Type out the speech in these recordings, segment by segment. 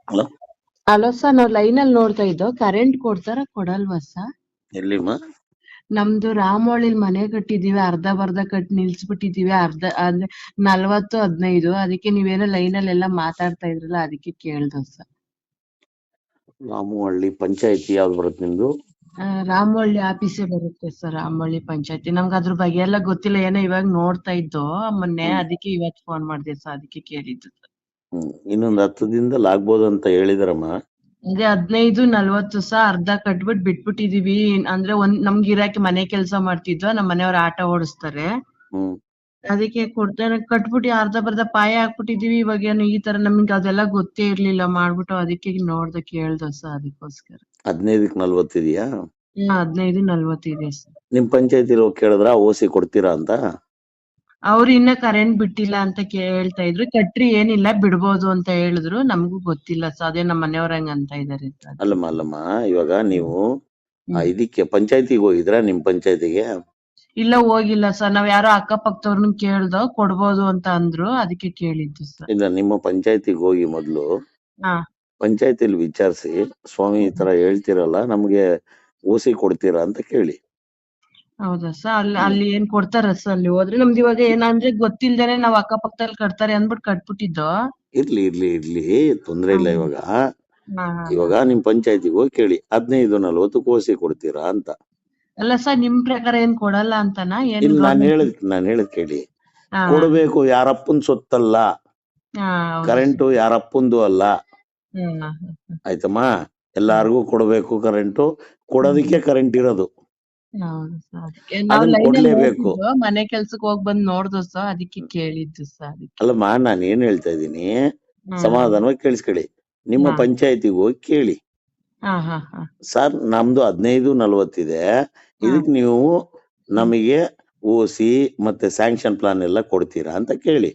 Hello. Hello sir, ನಾವ್ line ಅಲ್ಲಿ ನೋಡ್ತಾ ಇದ್ದೋ, ಕರೆಂಟ್ ಕೊಡ್ತಾರ ಕೊಡಲ್ವಾ ಸರ್? ಎಲ್ಲಿಮ್ಮ? ನಮ್ದು ರಾಮೋಳಿಲ್ ಮನೆ ಕಟ್ಟಿದೀವಿ, ಅರ್ಧ ಬರ್ಧ ಕಟ್ ನಿಲ್ಸ್ಬಿಟ್ಟಿದೀವಿ, ಅಂದ್ರೆ 40-15. ಅದಕ್ಕೆ ನೀವೇನೋ ಲೈನ್ ಅಲ್ಲಿ ಎಲ್ಲ ಮಾತಾಡ್ತಾ ಇದ್ರಲ್ಲ, ಅದಕ್ಕೆ ಕೇಳ್ದು ಸರ್. ರಾಮಹಳ್ಳಿ ಪಂಚಾಯತಿ ಯಾವ್ದು ಬರುತ್ತೆ ನಿಮ್ದು? ರಾಮೋಳ್ಳಿ ಆಫೀಸೇ ಬರುತ್ತೆ ಸರ್, ರಾಮೋಳ್ಳಿ ಪಂಚಾಯತಿ. ನಮ್ಗೆ ಅದ್ರ ಬಗ್ಗೆ ಎಲ್ಲ ಗೊತ್ತಿಲ್ಲ, ಏನೋ ಇವಾಗ ನೋಡ್ತಾ ಇದ್ದೋ ಮೊನ್ನೆ, ಅದಕ್ಕೆ ಇವತ್ತು ಫೋನ್ ಮಾಡ್ದೆ ಸರ್, ಅದಕ್ಕೆ ಕೇಳಿದ್ದು ಸರ್. ಇನ್ನೊಂದು 10 ದಿನದಲ್ಲಿ ಆಗ್ಬೋದು ಅಂತ ಹೇಳಿದಾರಮ್ಮ. ಅದೇ 15-40 ಸಹ ಅರ್ಧ ಕಟ್ಬಿಟ್ಟು ಬಿಟ್ಬಿಟ್ಟಿದೀವಿ. ಅಂದ್ರೆ ನಮ್ಗೆ ಇರಾಕಿ ಮನೆ ಕೆಲಸ ಮಾಡ್ತಿದ್ವ, ನಮ್ ಮನೆಯವ್ರ ಆಟ ಓಡಿಸ್ತಾರೆ, ಅದಕ್ಕೆ ಕೊಡ್ತಾರೆ. ಕಟ್ಬಿಟ್ಟು ಅರ್ಧ ಬರ್ಧ ಪಾಯ ಹಾಕ್ಬಿಟ್ಟಿದೀವಿ. ಇವಾಗ ಏನು ಈ ತರ ನಮ್ಗೆ ಅದೆಲ್ಲ ಗೊತ್ತೇ ಇರ್ಲಿಲ್ಲ, ಮಾಡ್ಬಿಟ್ಟು ಅದಕ್ಕೆ ನೋಡ್ದೆ ಕೇಳ್ದ ಸರ್, ಅದಕ್ಕೋಸ್ಕರ. 15-40 ಇದೆಯಾ? 15-40 ಇದೆ ಸರ್. ನಿಮ್ ಪಂಚಾಯತಿಲಿ ಹೋಗಿ ಕೇಳಿದ್ರ ಓಸಿ ಕೊಡ್ತೀರಾ ಅಂತ? ಅವ್ರು ಇನ್ನ ಕರೆಂಟ್ ಬಿಟ್ಟಿಲ್ಲ ಅಂತ ಹೇಳ್ತಾ ಇದ್ರು. ಕಟ್ರಿ ಏನಿಲ್ಲ ಬಿಡ್ಬೋದು ಅಂತ ಹೇಳಿದ್ರು, ನಮಗೂ ಗೊತ್ತಿಲ್ಲ ಸರ್. ಅದೇ ನಮ್ಮ ಮನೆಯವ್ರ ಹಂಗ ಅಂತ ಇದಾರೆ. ಅಲ್ಲಮ್ಮ ಇವಾಗ ನೀವು ಇದಕ್ಕೆ ಪಂಚಾಯತಿಗೆ ಹೋಗಿದ್ರ? ನಿಮ್ ಪಂಚಾಯತಿಗೆ? ಇಲ್ಲ ಹೋಗಿಲ್ಲ ಸರ್, ನಾವ್ ಯಾರೋ ಅಕ್ಕಪಕ್ಕದವ್ರನ್ನ ಕೇಳ್ದೋ ಕೊಡ್ಬೋದು ಅಂತ ಅಂದ್ರು, ಅದಕ್ಕೆ ಕೇಳಿದ್ದು ಸರ್. ಇಲ್ಲ, ನಿಮ್ಮ ಪಂಚಾಯತಿಗೆ ಹೋಗಿ ಮೊದ್ಲು ಹಾ ಪಂಚಾಯತಿಲಿ ವಿಚಾರಿಸಿ, ಸ್ವಾಮಿ ಈ ತರ ಹೇಳ್ತಿರಲ್ಲ, ನಮ್ಗೆ ಓಸಿ ಕೊಡ್ತೀರಾ ಅಂತ ಕೇಳಿ. ಹೌದಾ ಸರ್? ಅಲ್ಲಿ ಏನ್ ಕೊಡ್ತಾರ ಸರ್ ಅಲ್ಲಿ ಹೋದ್ರೆ? ನಮ್ದು ಇವಾಗ ಏನಂದ್ರೆ ಗೊತ್ತಿಲ್ದೇನೆ ನಾವ್ ಅಕ್ಕಪಕ್ಕದಲ್ಲಿ ಕಟ್ತಾರೆ ಅಂದ್ಬಿಟ್ಟು ಕಟ್ಬಿಟ್ಟಿದ್ದೋ. ಇರ್ಲಿ ತೊಂದ್ರೆ ಇಲ್ಲ. ಇವಾಗ ನಿಮ್ ಪಂಚಾಯತಿಗೆ ಹೋಗಿ ಕೇಳಿ, 15-40 ಓಸಿ ಕೊಡ್ತೀರಾ ಅಂತ. ಅಲ್ಲ ಸರ್, ನಿಮ್ ಪ್ರಕಾರ ಏನ್ ಕೊಡಲ್ಲ ಅಂತನಾ? ಇಲ್ಲ, ನಾನು ಹೇಳದ್ ಕೇಳಿ. ಕೊಡ್ಬೇಕು, ಯಾರಪ್ಪನ್ ಸೊತ್ತಲ್ಲ, ಕರೆಂಟು ಯಾರಪ್ಪಂದು ಅಲ್ಲ. ಆಯ್ತಮ್ಮ, ಎಲ್ಲಾರ್ಗು ಕೊಡ್ಬೇಕು ಕರೆಂಟು. ಕೊಡೋದಕ್ಕೆ ಕರೆಂಟ್ ಇರೋದು, ಅದನ್ನ ಕೊಡ್ಲೇಬೇಕು. ಮನೆ ಕೆಲ್ಸಕ್ಕೆ ಹೋಗ್ ಬಂದ್ ನೋಡ್ದು ಸರ್, ಅದಕ್ಕೆ ಕೇಳಿದ್ದು ಸರ್. ಅಲ್ಲಮ್ಮ, ನಾನು ಏನ್ ಹೇಳ್ತಾ ಇದ್ದೀನಿ, ಸಮಾಧಾನವಾಗಿ ಕೇಳಿಸ್ಕೊಳ್ಳಿ. ನಿಮ್ಮ ಪಂಚಾಯತಿಗೆ ಹೋಗಿ ಕೇಳಿ, ಸರ್ ನಮ್ದು 15-40 ಇದೆ, ಇದಕ್ ನೀವು ನಮಗೆ ಓಸಿ ಮತ್ತೆ ಸ್ಯಾಂಕ್ಷನ್ ಪ್ಲಾನ್ ಎಲ್ಲ ಕೊಡ್ತೀರಾ ಅಂತ ಕೇಳಿ.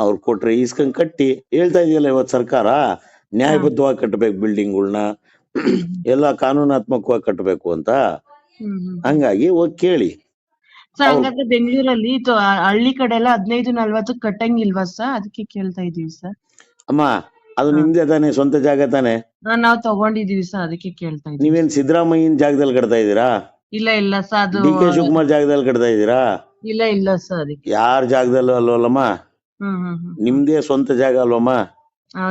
ಅವ್ರು ಕೊಟ್ರೆ ಇಸ್ಕೊಂಡ್ ಕಟ್ಟಿ. ಹೇಳ್ತಾ ಇದೆಯಲ್ಲ ಇವತ್ತು ಸರ್ಕಾರ, ನ್ಯಾಯಬದ್ಧವಾಗಿ ಕಟ್ಟಬೇಕು ಬಿಲ್ಡಿಂಗ್ಗಳನ್ನ, ಎಲ್ಲ ಕಾನೂನಾತ್ಮಕವಾಗಿ ಕಟ್ಟಬೇಕು ಅಂತ. ಹಂಗಾಗಿ ಹೋಗಿ ಕೇಳಿ. ಹಂಗಾದ್ರೆ ಬೆಂಗಳೂರಲ್ಲಿ ಹಳ್ಳಿ ಕಡೆ ಎಲ್ಲ 15-40 ಕಟ್ಟಂಗಿಲ್ವಾ ಸರ್? ಅದಕ್ಕೆ ಕೇಳ್ತಾ ಇದೀವಿ ಸರ್. ಅಮ್ಮ, ಅದು ನಿಮ್ದೇ ತಾನೆ, ಸ್ವಂತ ಜಾಗ ತಾನೆ? ನಾವ್ ತಗೊಂಡಿದೀವಿ ಸರ್, ಅದಕ್ಕೆ ಕೇಳ್ತಾ ಇದೀವಿ. ನೀವೇನ್ ಸಿದ್ದರಾಮಯ್ಯನ ಜಾಗದಲ್ಲಿ ಕಟ್ತಾ ಇದೀರಾ? ಇಲ್ಲ ಸರ್, ಅದು ಡಿ ಕೆ ಶಿವಕುಮಾರ್ ಜಾಗದಲ್ಲಿ ಕಟ್ತಾ ಇದೀರಾ? ಇಲ್ಲ ಸರ್, ಅದಕ್ಕೆ ಯಾರ ಜಾಗದಲ್ಲೂ ಅಲ್ವಲ್ಲಮ್ಮ, ನಿಮ್ದೇ ಸ್ವಂತ ಜಾಗ ಅಲ್ವಮ್ಮ?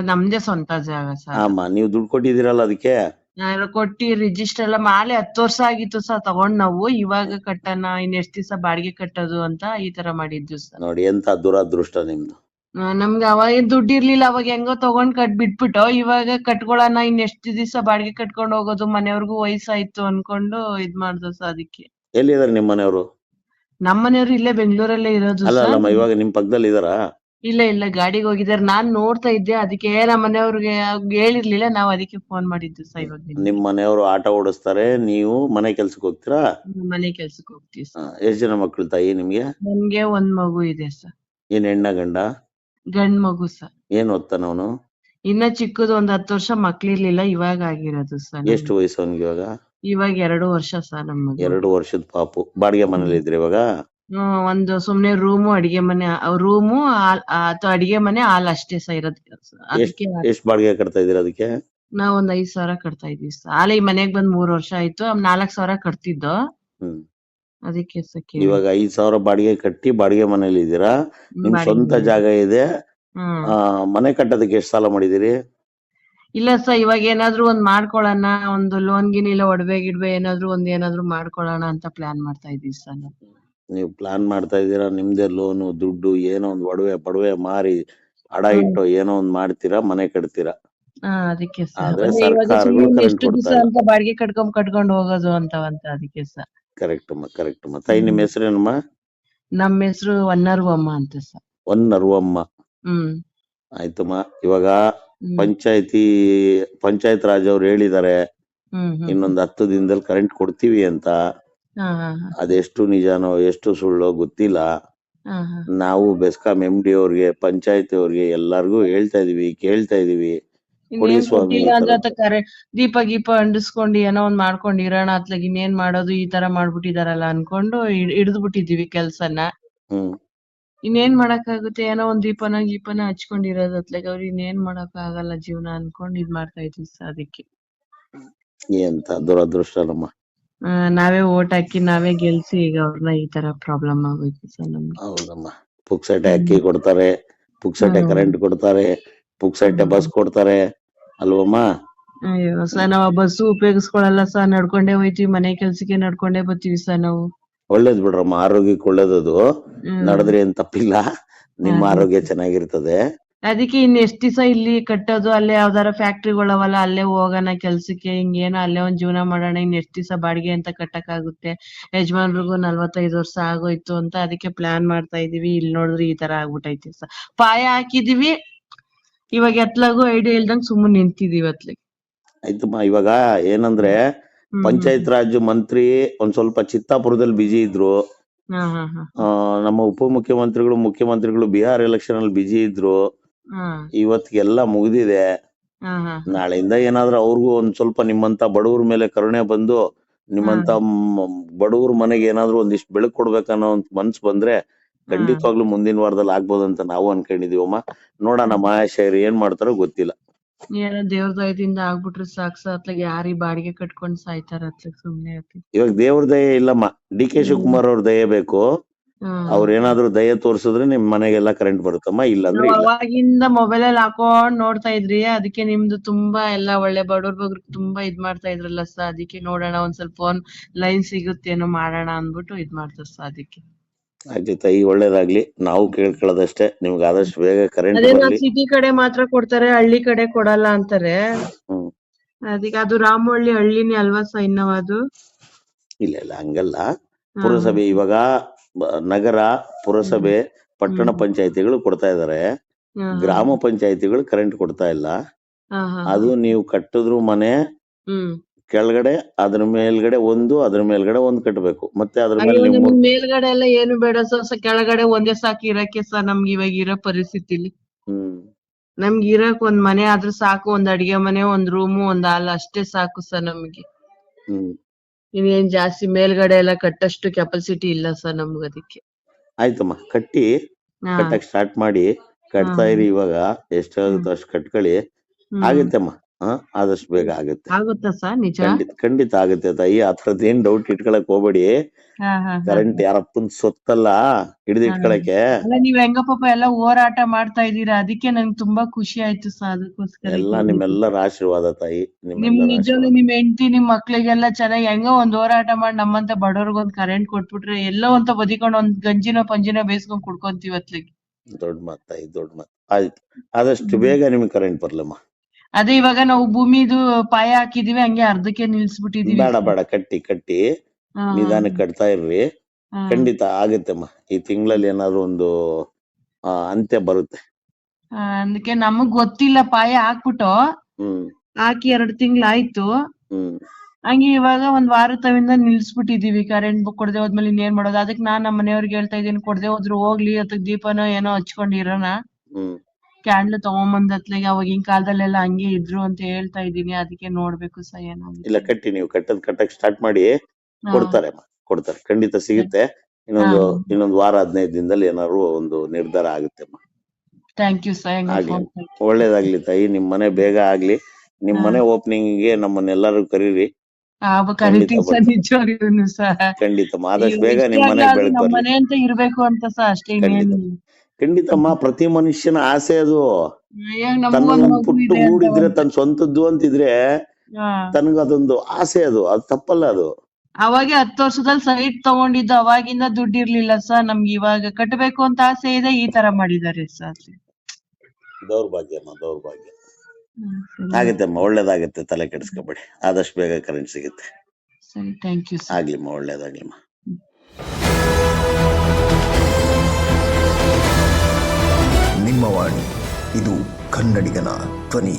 ನಮ್ದೇ ಸ್ವಂತ ಜಾಗ ಸರ್. ಅಮ್ಮ, ನೀವು ದುಡ್ಡು ಕೊಟ್ಟಿದ್ದೀರಲ್ಲ ಅದಕ್ಕೆ. ಕೊಟ್ಟಿ ರಿಜಿಸ್ಟರ್ ಎಲ್ಲ ಮಾಲೆ 10 ವರ್ಷ ಆಗಿತ್ತು ಸರ್ ತಗೊಂಡ್ ನಾವು. ಇವಾಗ ಕಟ್ಟಣ, ಇನ್ ಎಷ್ಟ್ ದಿವಸ ಬಾಡಿಗೆ ಕಟ್ಟೋದು ಅಂತ ಈ ತರ ಮಾಡಿದ್ವಿ ಸರ್. ನೋಡಿ ಎಂತ ದುರಾದೃಷ್ಟ ನಿಮ್ದು. ನಮ್ಗೆ ಅವಾಗ ದುಡ್ಡು ಇರ್ಲಿಲ್ಲ, ಅವಾಗ ಹೆಂಗೋ ತಗೊಂಡ್ ಬಿಟ್ಬಿಟ್ಟು ಇವಾಗ ಕಟ್ಕೊಳಣ, ಇನ್ ಎಷ್ಟ್ ದಿವಸ ಬಾಡಿಗೆ ಕಟ್ಕೊಂಡ್ ಹೋಗೋದು, ಮನೆಯವ್ರಿಗೂ ವಯಸ್ಸಾಯ್ತು ಅನ್ಕೊಂಡು ಇದ್ ಮಾಡ್ದು ಸರ್. ಅದಕ್ಕೆ. ಎಲ್ಲಿದಾರೆ ನಿಮ್ ಮನೆಯವರು? ನಮ್ ಮನೆಯವ್ರು ಇಲ್ಲೇ ಬೆಂಗಳೂರಲ್ಲೇ ಇರೋದು. ಅಲ್ಲಮ್ಮ, ಇವಾಗ ನಿಮ್ ಪಕ್ಕದಲ್ಲಿ ಇದಾರಾ? ಇಲ್ಲ ಗಾಡಿಗೆ ಹೋಗಿದಾರೆ. ನಾನ್ ನೋಡ್ತಾ ಇದ್ದೆ, ಅದಕ್ಕೆ ನಮ್ಮ ಮನೆಯವ್ರಿಗೆ ಹೇಳಿರ್ಲಿಲ್ಲ, ನಾವ್ ಅದಕ್ಕೆ ಫೋನ್ ಮಾಡಿದ್ದು ಸರ್. ಇವಾಗ ನಿಮ್ ಮನೆಯವರು ಆಟ ಓಡಿಸ್ತಾರೆ, ನೀವು ಮನೆ ಕೆಲ್ಸಕ್ಕೆ ಹೋಗ್ತೀರಾ? ಮನೆ ಕೆಲ್ಸಕ್ಕೆ ಹೋಗ್ತೀವಿ ಸರ್. ಎಷ್ಟ್ ಜನ ಮಕ್ಳು ತಾಯಿ ನಿಮ್ಗೆ? ನನ್ಗೆ ಒಂದ್ ಮಗು ಇದೆ ಸರ್. ಏನ್ ಹೆಣ್ಣ ಗಂಡ? ಗಂಡ್ ಮಗು ಸರ್. ಏನ್ ಓದ್ತಾನವನು? ಇನ್ನ ಚಿಕ್ಕದು, ಒಂದ್ 10 ವರ್ಷ ಮಕ್ಳಿರ್ಲಿಲ್ಲ, ಇವಾಗ ಆಗಿರೋದು ಸರ್. ಎಷ್ಟು ವಯಸ್ಸು ಅವನಿಗೆ ಇವಾಗ? ಇವಾಗ 2 ವರ್ಷ ಸರ್. ನಮ್ಮ 2 ವರ್ಷದ ಪಾಪು. ಬಾಡಿಗೆ ಮನೇಲಿ ಇದ್ರಿ ಇವಾಗ? ಒಂದು ಸುಮ್ನೆ ರೂಮು, ಅಡಿಗೆ ಮನೆ, ರೂಮು ಅಥವಾ ಅಡಿಗೆ ಮನೆ, ಹಾಲ್ ಅಷ್ಟೇ ಸರ್ ಇರೋದು. ಎಷ್ಟ್ ಬಾಡಿಗೆ ಕಟ್ತಾ ಇದೀರ ಅದಕ್ಕೆ? ನಾವ್ ಒಂದ್ 5,000 ಕಟ್ತಾ ಇದೀವಿ ಸರ್. ಹಾಲೆ ಈ ಮನೆಗ್ ಬಂದ್ 3 ವರ್ಷ ಆಯ್ತು. 4,000 ಕಟ್ತಿದ್ದೋ, ಅದಕ್ಕೆ ಸರ್. ಇವಾಗ 5,000 ಬಾಡಿಗೆ ಕಟ್ಟಿ ಬಾಡಿಗೆ ಮನೇಲಿ ಇದ್ದೀರಾ? ನಿಮ್ ಸ್ವಂತ ಜಾಗ ಇದೆ, ಮನೆ ಕಟ್ಟೋದಕ್ಕೆ ಎಷ್ಟು ಸಾಲ ಮಾಡಿದಿರಿ? ಇಲ್ಲ ಸರ್, ಇವಾಗ ಏನಾದ್ರು ಒಂದ್ ಮಾಡ್ಕೊಳ್ಳೋಣ, ಒಂದು ಲೋನ್ ಗಿನ್ ಇಲ್ಲ, ಒಡವೆ ಗಿಡ್ವೆ ಏನಾದ್ರು ಮಾಡ್ಕೊಳ್ಳೋಣ ಅಂತ ಪ್ಲಾನ್ ಮಾಡ್ತಾ ಇದೀವಿ ಸರ್. ನೀವು ಪ್ಲಾನ್ ಮಾಡ್ತಾ ಇದ್ದೀರಾ, ನಿಮ್ದೇ ಲೋನು, ದುಡ್ಡು, ಏನೋ ಒಂದ್ ಒಡವೆ ಪಡವೆ ಮಾರಿ ಅಡ ಇಟ್ಟು ಏನೋ ಒಂದ್ ಮಾಡ್ತೀರಾ, ಮನೆ ಕಟ್ತೀರಾ. ಅದಕ್ಕೆ ಸರ್. ಆದ್ರೆ ಸರ್ಕಾರಗಳು ಕರೆಂಟ್ ಕೊಡ್ತಾ ಇಲ್ಲ. ಅಂತ ಬಾಡಿಗೆ ಕಟ್ಕೊಂಡ್ ಹೋಗೋದು ಅಂತ ಅದಕ್ಕೆ ಸರ್. ಕರೆಕ್ಟ್ ಅಮ್ಮ. ತಾಯಿ, ನಿಮ್ ಹೆಸರೇನಮ್ಮ? ನಮ್ಮ ಹೆಸರು ಹೊನ್ನರ್ವಮ್ಮ ಅಂತ ಸರ್. ಹೊನ್ನರ್ವಮ್ಮ. ಆಯ್ತಮ್ಮ. ಇವಾಗ ಪಂಚಾಯತ್ ರಾಜ್ ಅವ್ರು ಹೇಳಿದಾರೆ, ಇನ್ನೊಂದ್ 10 ದಿನದಲ್ಲಿ ಕರೆಂಟ್ ಕೊಡ್ತೀವಿ ಅಂತ. ಅದೆಷ್ಟು ನಿಜಾನೋ ಎಷ್ಟು ಸುಳ್ಳೋ ಗೊತ್ತಿಲ್ಲ. ನಾವು ಬೆಸ್ಕಾಂ MD ಅವ್ರಿಗೆ, ಪಂಚಾಯತಿ ಅವ್ರಿಗೆ ಎಲ್ಲಾರ್ಗು ಹೇಳ್ತಾ ಇದೀವಿ, ಕೇಳ್ತಾ ಇದೀವಿ. ಕೊಡಿ ಸ್ವಾಮಿ. ದೀಪ ಗೀಪ ಅಂಟಿಸ್ಕೊಂಡು ಏನೋ ಒಂದ್ ಮಾಡ್ಕೊಂಡ್ ಇರೋಣ ಅತ್ಲಾಗ, ಇನ್ನೇನ್ ಮಾಡೋದು, ಈ ತರ ಮಾಡ್ಬಿಟ್ಟಿದಾರಲ್ಲ ಅನ್ಕೊಂಡು ಹಿಡಿದು ಬಿಟ್ಟಿದೀವಿ ಕೆಲ್ಸನ. ಇನ್ನೇನ್ ಮಾಡಕ್ಕಾಗುತ್ತೆ, ಏನೋ ಒಂದ್ ದೀಪನ ಹಚ್ಕೊಂಡಿರೋದು ಅತ್ಲಾಗ ಅವ್ರು ಇನ್ನೇನ್ ಮಾಡಕ್ ಆಗಲ್ಲ ಜೀವನ ಅನ್ಕೊಂಡ್ ಇದ್ ಮಾಡ್ತಾ ಇದೀವಿ ಸರ್. ಅದಕ್ಕೆ ಎಂತ ದುರದೃಷ್ಟನಮ್ಮ. ನಾವೇ ಓಟ್ ಹಾಕಿ ನಾವೇ ಗೆಲ್ಸಿ ಈಗ ಅವ್ರನ್ನ ಈ ತರ ಪ್ರಾಬ್ಲಮ್ ಆಗೋಯ್ತು ಸರ್ ನಮ್ಗೆ. ಹೌದಮ್ಮ, ಪುಕ್ಸಟೆ ಅಕ್ಕಿ ಕೊಡ್ತಾರೆ, ಪುಕ್ಸಟೆ ಕರೆಂಟ್ ಕೊಡ್ತಾರೆ, ಪುಕ್ಸಟೆ ಬಸ್ ಕೊಡ್ತಾರೆ ಅಲ್ವಮ್ಮ. ಅಯ್ಯೋ ಸರ್, ನಾವ್ ಆ ಬಸ್ಸು ಉಪಯೋಗಿಸ್ಕೊಳಲ್ಲ ಸರ್, ನಡ್ಕೊಂಡೇ ಹೋಯ್ತಿವಿ, ಮನೆ ಕೆಲ್ಸಕ್ಕೆ ನಡ್ಕೊಂಡೇ ಬರ್ತೀವಿ ಸರ್ ನಾವು. ಒಳ್ಳೇದ್ ಬಿಡ್ರಮ್ಮ, ಆರೋಗ್ಯಕ್ಕೆ ಒಳ್ಳೇದದು. ನಡೆದ್ರೆ ಏನ್ ತಪ್ಪಿಲ್ಲ, ನಿಮ್ಮ ಆರೋಗ್ಯ ಚೆನ್ನಾಗಿರ್ತದೆ. ಅದಕ್ಕೆ ಇನ್ ಎಷ್ಟ್ ದಿವಸ ಇಲ್ಲಿ ಕಟ್ಟೋದು, ಅಲ್ಲೇ ಯಾವ್ದಾರ ಫ್ಯಾಕ್ಟ್ರಿಗಳವಲ್ಲ ಅಲ್ಲೇ ಹೋಗೋಣ ಕೆಲ್ಸಕ್ಕೆ, ಹಿಂಗೇನೋ ಅಲ್ಲೇ ಒಂದ್ ಜೀವನ ಮಾಡೋಣ, ಇನ್ ಎಷ್ಟ್ ದಿವಸ ಬಾಡಿಗೆ ಅಂತ ಕಟ್ಟಕ್ ಆಗುತ್ತೆ. ಯಜಮಾನ್ರಿಗೂ 45 ವರ್ಷ ಆಗೋಯ್ತು ಅಂತ ಅದಕ್ಕೆ ಪ್ಲಾನ್ ಮಾಡ್ತಾ ಇದೀವಿ. ಇಲ್ಲಿ ನೋಡಿದ್ರೆ ಈ ತರ ಆಗ್ಬಿಟ್ಟೈತಿ ಸರ್. ಪಾಯ ಹಾಕಿದೀವಿ, ಇವಾಗ ಎತ್ಲಾಗೂ ಐಡಿಯಾ ಇಲ್ದಂಗ್ ಸುಮ್ಮನೆ ನಿಂತಿದೀವಿ ಅತ್ಲಾಗ. ಆಯ್ತಮ್ಮ, ಇವಾಗ ಏನಂದ್ರೆ ಪಂಚಾಯತ್ ರಾಜ್ ಮಂತ್ರಿ ಒಂದ್ ಸ್ವಲ್ಪ ಚಿತ್ತಾಪುರದಲ್ಲಿ ಬಿಜಿ ಇದ್ರು. ನಮ್ಮ ಉಪಮುಖ್ಯಮಂತ್ರಿಗಳು ಮುಖ್ಯಮಂತ್ರಿಗಳು ಬಿಹಾರ್ ಎಲೆಕ್ಷನ್ ಅಲ್ಲಿ ಬಿಜಿ ಇದ್ರು. ಇವತ್ತಿಗೆಲ್ಲ ಮುಗ್ದಿದೆ. ನಾಳೆಯಿಂದ ಏನಾದ್ರೂ ಅವ್ರಿಗೂ ಒಂದ್ ಸ್ವಲ್ಪ ನಿಮ್ಮಂತ ಬಡವ್ರ ಮೇಲೆ ಕರುಣೆ ಬಂದು, ನಿಮ್ಮಂತ ಬಡವ್ರ ಮನೆಗೆ ಏನಾದ್ರು ಒಂದಿಷ್ಟು ಬೆಳಕು ಕೊಡ್ಬೇಕನ್ನೋ ಒಂದ್ ಮನ್ಸ್ ಬಂದ್ರೆ ಖಂಡಿತವಾಗ್ಲೂ ಮುಂದಿನ ವಾರದಲ್ಲಿ ಆಗ್ಬೋದು ಅಂತ ನಾವು ಅನ್ಕೊಂಡಿದೀವಮ್ಮ. ನೋಡೋಣ ಮಹಾಶಯರು ಏನ್ ಮಾಡ್ತಾರೋ ಗೊತ್ತಿಲ್ಲ. ಏನೋ ದೇವ್ರ ದಯದಿಂದ ಆಗ್ಬಿಟ್ರೆ ಸಾಕ್ ಸರ್. ಅತ್ಲಾಗ ಯಾರಿ ಬಾಡಿಗೆ ಕಟ್ಕೊಂಡ್ ಸಾಯ್ತಾರ ಅತ್ಲಾಗ ಸುಮ್ನೆ ಇರ್ತೀವಿ. ಇವಾಗ ದೇವ್ರ ದಯೆ ಇಲ್ಲಮ್ಮ, ಡಿ ಕೆ ಶಿವಕುಮಾರ್ ಅವ್ರ ದಯೆ ಬೇಕು. ಅವ್ರ ಏನಾದ್ರು ದಯೆ ತೋರ್ಸಿದ್ರೆ ನಿಮ್ ಮನೆಗೆಲ್ಲ ಕರೆಂಟ್ ಬರುತ್ತಮ್ಮ, ಇಲ್ಲಾಂದ್ರೆ ಇಲ್ಲ. ಅವಾಗಿಂದ ಮೊಬೈಲ್ ಅಲ್ಲಿ ಹಾಕೊಂಡ್ ನೋಡ್ತಾ ಇದ್ರಿ, ಅದಕ್ಕೆ ನಿಮ್ದು ತುಂಬಾ ಎಲ್ಲ ಒಳ್ಳೆ ಬಡವ್ರ ಬಗ್ಗೆ ತುಂಬಾ ಇದ್ ಮಾಡ್ತಾ ಇದ್ರಲ್ಲ ಸರ್. ಅದಕ್ಕೆ ನೋಡೋಣ ಒಂದ್ ಸ್ವಲ್ಪ ಫೋನ್ ಲೈನ್ ಸಿಗುತ್ತೇನೋ ಮಾಡೋಣ ಅನ್ಬಿಟ್ಟು ಇದ್ ಮಾಡ್ತಾರೆ ಸರ್. ಅದಕ್ಕೆ ಆಯ್ತು ತಾಯಿ, ಒಳ್ಳೇದಾಗ್ಲಿ. ನಾವು ಕೇಳ್ಕೊಳ್ಳೋದಷ್ಟೇ, ನಿಮ್ಗೆ ಆದಷ್ಟು ಬೇಗ ಕರೆಂಟ್ ಬರ್ಲಿ. ಸಿಟಿ ಕಡೆ ಮಾತ್ರ ಕೊಡ್ತಾರೆ, ಹಳ್ಳಿ ಕಡೆ ಕೊಡಲ್ಲ ಅಂತಾರೆ. ಅದಕ್ಕೆ ಅದು ರಾಮಹಳ್ಳಿ ಹಳ್ಳಿನೇ ಅಲ್ವಾ ಸರ್ ಇನ್ನೂ ಅದು? ಇಲ್ಲ ಹಂಗಲ್ಲ. ಪುರಸಭೆ ಇವಾಗ ನಗರ, ಪುರಸಭೆ, ಪಟ್ಟಣ ಪಂಚಾಯತಿಗಳು ಕೊಡ್ತಾ ಇದಾರೆ. ಗ್ರಾಮ ಪಂಚಾಯತಿಗಳು ಕರೆಂಟ್ ಕೊಡ್ತಾ ಇಲ್ಲ. ಅದು ನೀವು ಕಟ್ಟಿದ್ರು ಮನೆ ಕೆಳಗಡೆ, ಅದ್ರ ಮೇಲ್ಗಡೆ ಒಂದು, ಅದ್ರ ಮೇಲ್ಗಡೆ ಒಂದ್ ಕಟ್ಟಬೇಕು. ಮತ್ತೆ ಅದ್ರ ಮೇಲೆ ಮೇಲ್ಗಡೆ ಎಲ್ಲ ಏನು ಬೇಡ ಸರ್, ಕೆಳಗಡೆ ಒಂದೇ ಸಾಕು ಇರಕ್ಕೆ ಸರ್. ನಮ್ಗೆ ಇವಾಗ ಇರೋ ಪರಿಸ್ಥಿತಿಲಿ ನಮ್ಗೆ ಇರಕ್ ಒಂದ್ ಮನೆ ಆದ್ರೂ ಸಾಕು. ಒಂದ್ ಅಡಿಗೆ ಮನೆ, ಒಂದ್ ರೂಮು, ಒಂದ್ ಹಾಲ್ ಅಷ್ಟೇ ಸಾಕು ಸರ್ ನಮ್ಗೆ. ಇನ್ನೇನ್ ಜಾಸ್ತಿ ಮೇಲ್ಗಡೆ ಎಲ್ಲ ಕಟ್ಟಷ್ಟು ಕೆಪಾಸಿಟಿ ಇಲ್ಲ ಸರ್ ನಮ್ಗೆ. ಅದಕ್ಕೆ ಆಯ್ತಮ್ಮ, ಕಟ್ಟಕ್ ಸ್ಟಾರ್ಟ್ ಮಾಡಿ, ಕಟ್ತಾ ಇರಿ. ಇವಾಗ ಎಷ್ಟಾಗುತ್ತೋ ಅಷ್ಟು ಕಟ್ಕೊಳ್ಳಿ, ಆಗುತ್ತಮ್ಮ. ಆದಷ್ಟು ಬೇಗ ಆಗುತ್ತೆ. ಆಗುತ್ತಾ ಸರ್? ನಿಜ? ಖಂಡಿತ ಆಗುತ್ತೆ ತಾಯಿ, ಆ ಥರದ್ ಏನ್ ಡೌಟ್ ಇಟ್ಕೊಳಕ್ ಹೋಗ್ಬೇಡಿ. ಕರೆಂಟ್ ಯಾರಪ್ಪನ್ ಸೊತ್ತಲ್ಲ ಹಿಡಿದು ಇಟ್ಕೊಳಕ್ಕೆ. ನೀವ್ ಹೆಂಗ ಪಾಪ ಎಲ್ಲ ಹೋರಾಟ ಮಾಡ್ತಾ ಇದೀರಾ, ಅದಕ್ಕೆ ನಂಗೆ ತುಂಬಾ ಖುಷಿ ಆಯ್ತು ಸರ್. ಅದಕ್ಕೋಸ್ಕರ ಎಲ್ಲ ನಿಮ್ಮೆಲ್ಲರ ಆಶೀರ್ವಾದ ತಾಯಿ. ನಿಮ್ ನಿಜವಾಗ್ಲೂ ನಿಮ್ ಹೆಂಡತಿ, ನಿಮ್ ಮಕ್ಳಿಗೆಲ್ಲ ಚೆನ್ನಾಗಿ ಹೆಂಗೋ ಒಂದ್ ಹೋರಾಟ ಮಾಡಿ ನಮ್ಮಂತ ಬಡವ್ರಿಗೊಂದ್ ಕರೆಂಟ್ ಕೊಟ್ಬಿಟ್ರೆ ಎಲ್ಲೋ ಅಂತ ಬದಿಕೊಂಡು ಒಂದ್ ಗಂಜಿನೋ ಪಂಜಿನೋ ಬೇಯಿಸ್ಕೊಂಡ್ ಕುಡ್ಕೊಂತೀವಿ ಅತ್ಲಾಗಿ. ದೊಡ್ಡ ಮಾತ್ ತಾಯಿ, ದೊಡ್ಡ ಮಾತ್. ಆಯ್ತು, ಆದಷ್ಟು ಬೇಗ ನಿಮ್ಗೆ ಕರೆಂಟ್ ಬರ್ಲಮ್ಮ. ಅದೇ ಇವಾಗ ನಾವು ಭೂಮಿದು ಪಾಯ ಹಾಕಿದೀವಿ, ಹಂಗೆ ಅರ್ಧಕ್ಕೆ ನಿಲ್ಸ್ಬಿಟ್ಟಿದೀವಿ. ಬೇಡ, ಕಟ್ಟಿ ನಿಧಾನಕ್ಕೆ ಕಟ್ತಾ ಇರ್ರಿ. ಖಂಡಿತ ಆಗುತ್ತಮ್ಮ. ಈ ತಿಂಗಳಲ್ಲಿ ಏನಾದ್ರು ಒಂದು ಅಂತ್ಯ ಬರುತ್ತೆ. ಅದಕ್ಕೆ ನಮಗ್ ಗೊತ್ತಿಲ್ಲ, ಪಾಯ ಹಾಕ್ಬಿಟ್ಟು ಹಾಕಿ 2 ತಿಂಗ್ಳಾಯ್ತು. ಹಂಗೆ ಇವಾಗ ಒಂದ್ ವಾರ ತವಿಂದ ನಿಲ್ಸ್ಬಿಟ್ಟಿದೀವಿ. ಕರೆಂಟ್ ಕೊಡದೆ ಹೋದ್ಮೇಲೆ ಇನ್ನೇನ್ ಮಾಡೋದು? ಅದಕ್ಕೆ ನಾನ್ ನಮ್ಮ ಮನೆಯವ್ರಿಗೆ ಹೇಳ್ತಾ ಇದೀನಿ, ಕೊಡದೆ ಹೋದ್ರು ಹೋಗ್ಲಿ, ಅದಕ್ಕೆ ದೀಪನೋ ಏನೋ ಹಚ್ಕೊಂಡಿರೋಣ, ಕ್ಯಾಂಡ್ಲ್ ತಗೊಂಬಂದ್ ಅತ್ಲಾಗೆ. ಅವಾಗಿನ ಕಾಲದಲ್ಲೆಲ್ಲ ಹಂಗೆ ಇದ್ರು ಅಂತ ಹೇಳ್ತಾ ಇದೀನಿ. ಅದಕ್ಕೆ ನೋಡ್ಬೇಕು ಸರ್ ಏನಾಗುತ್ತೆ. ಇಲ್ಲ, ಕಟ್ಟಿ, ನೀವು ಕಟ್ಟಕ್ ಸ್ಟಾರ್ಟ್ ಮಾಡಿ. ಕೊಡ್ತಾರೆ ಖಂಡಿತ ಸಿಗುತ್ತೆ. ಇನ್ನೊಂದು ವಾರ 15 ದಿನದಲ್ಲಿ ಏನಾದ್ರು ಒಂದು ನಿರ್ಧಾರ ಆಗುತ್ತೆ. Thank you sir. ಒಳ್ಳೇದಾಗ್ಲಿ ತಾಯಿ, ನಿಮ್ ಮನೆ ಬೇಗ ಆಗ್ಲಿ. ನಿಮ್ ಮನೆ ಓಪನಿಂಗ್ ಗೆ ನಮ್ಮನ್ನೆಲ್ಲರೂ ಕರೀರಿ. ನಿಜವಾಗ್ಲೂ ಸರ್, ಖಂಡಿತ ಆದಷ್ಟು ಬೇಗ ನಿಮ್ ಮನೆ ಬೆಳಕು ಮನೆ ಅಂತ ಇರ್ಬೇಕು ಅಂತ ಸರ್, ಅಷ್ಟೇ. ಖಂಡಿತಮ್ಮ, ಪ್ರತಿ ಮನುಷ್ಯನ ಆಸೆ ಅದು. ತನ್ನ ಪುಟ್ಟು ಗೂಡಿದ್ರೆ ತನ್ನ ಸ್ವಂತದ್ದು ಅಂತಿದ್ರೆ ತನಗದೊಂದು ಆಸೆ, ಅದು ತಪ್ಪಲ್ಲ. ಅದು ಅವಾಗ 10 ವರ್ಷದಲ್ಲಿ ಸೈಟ್ ತಗೊಂಡಿದ್ದು, ಅವಾಗಿಂದ ದುಡ್ಡು ಇರ್ಲಿಲ್ಲ ಸರ್ ನಮ್ಗೆ. ಇವಾಗ ಕಟ್ಟಬೇಕು ಅಂತ ಆಸೆ ಇದೆ, ಈ ತರ ಮಾಡಿದ್ದಾರೆ ಸರ್. ದೌರ್ಭಾಗ್ಯಮ್ಮ, ದೌರ್ಭಾಗ್ಯ. ಆಗುತ್ತಮ್ಮ, ಒಳ್ಳೇದಾಗುತ್ತೆ, ತಲೆ ಕೆಡಿಸ್ಕೋಬೇಡಿ. ಆದಷ್ಟು ಬೇಗ ಕರೆಂಟ್ ಸಿಗುತ್ತೆ. ಸರಿ, ಥ್ಯಾಂಕ್ ಯು. ಆಗ್ಲಿಮ್ಮ, ಒಳ್ಳೇದಾಗ್ಲಿಮ್ಮ. ನಿಮ್ಮ ವಾಣಿ, ಇದು ಕನ್ನಡಿಗನ ಧ್ವನಿ.